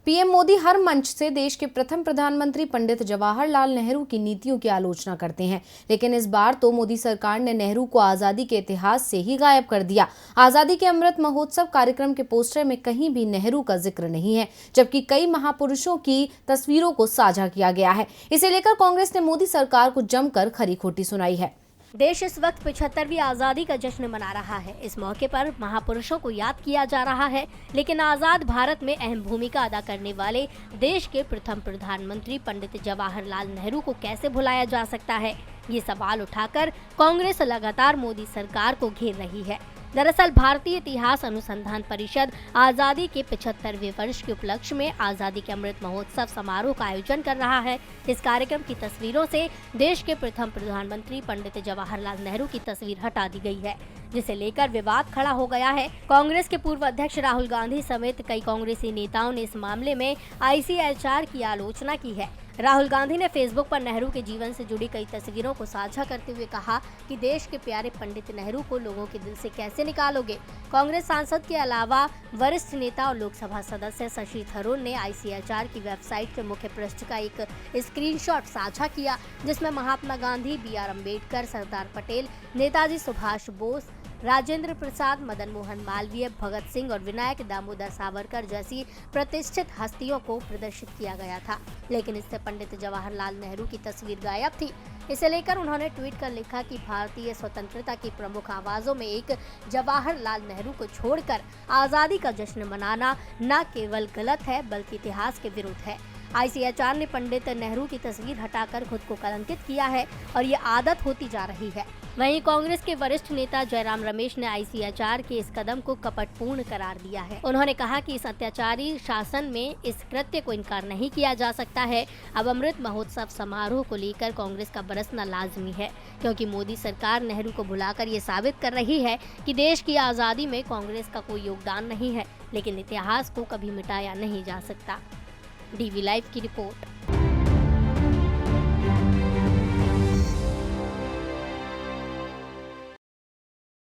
PM Modi हर मंच से देश के प्रथम प्रधानमंत्री पंडित जवाहरलाल नेहरू की नीतियों की आलोचना करते हैं, लेकिन इस बार तो मोदी सरकार ने नेहरू को आजादी के इतिहास से ही गायब कर दिया। आजादी के अमृत महोत्सव कार्यक्रम के पोस्टर में कहीं भी नेहरू का जिक्र नहीं है, जबकि कई महापुरुषों की तस्वीरों को साझा किया गया है। इसे लेकर कांग्रेस ने मोदी सरकार को जमकर खरी खोटी सुनाई है। देश इस वक्त 75वीं आज़ादी का जश्न मना रहा है। इस मौके पर महापुरुषों को याद किया जा रहा है, लेकिन आज़ाद भारत में अहम भूमिका अदा करने वाले देश के प्रथम प्रधानमंत्री पंडित जवाहरलाल नेहरू को कैसे भुलाया जा सकता है, ये सवाल उठाकर कांग्रेस लगातार मोदी सरकार को घेर रही है। दरअसल भारतीय इतिहास अनुसंधान परिषद आज़ादी के 75वें वर्ष के उपलक्ष्य में आज़ादी के अमृत महोत्सव समारोह का आयोजन कर रहा है। इस कार्यक्रम की तस्वीरों से देश के प्रथम प्रधानमंत्री पंडित जवाहरलाल नेहरू की तस्वीर हटा दी गई है, जिसे लेकर विवाद खड़ा हो गया है। कांग्रेस के पूर्व अध्यक्ष राहुल गांधी समेत कई कांग्रेसी नेताओं ने इस मामले में ICHR की आलोचना की है। राहुल गांधी ने फेसबुक पर नेहरू के जीवन से जुड़ी कई तस्वीरों को साझा करते हुए कहा कि देश के प्यारे पंडित नेहरू को लोगों के दिल से कैसे निकालोगे। कांग्रेस सांसद के अलावा वरिष्ठ नेता और लोकसभा सदस्य शशि थरूर ने ICHR की वेबसाइट के मुख्य पृष्ठ का एक स्क्रीनशॉट साझा किया, जिसमें महात्मा गांधी, BR अम्बेडकर, सरदार पटेल, नेताजी सुभाष बोस, राजेंद्र प्रसाद, मदन मोहन मालवीय, भगत सिंह और विनायक दामोदर सावरकर जैसी प्रतिष्ठित हस्तियों को प्रदर्शित किया गया था, लेकिन इससे पंडित जवाहरलाल नेहरू की तस्वीर गायब थी। इसे लेकर उन्होंने ट्वीट कर लिखा कि भारतीय स्वतंत्रता की प्रमुख आवाजों में एक जवाहरलाल नेहरू को छोड़कर आज़ादी का जश्न मनाना न केवल गलत है बल्कि इतिहास के विरुद्ध है। ICHR ने पंडित नेहरू की तस्वीर हटाकर खुद को कलंकित किया है और ये आदत होती जा रही है। वहीं कांग्रेस के वरिष्ठ नेता जयराम रमेश ने ICHR के इस कदम को कपटपूर्ण करार दिया है। उन्होंने कहा कि इस अत्याचारी शासन में इस कृत्य को इनकार नहीं किया जा सकता है। अब अमृत महोत्सव समारोह को लेकर कांग्रेस का बरसना लाजमी है, क्योंकि मोदी सरकार नेहरू को भुलाकर ये साबित कर रही है कि देश की आज़ादी में कांग्रेस का कोई योगदान नहीं है, लेकिन इतिहास को कभी मिटाया नहीं जा सकता। DV लाइव की रिपोर्ट।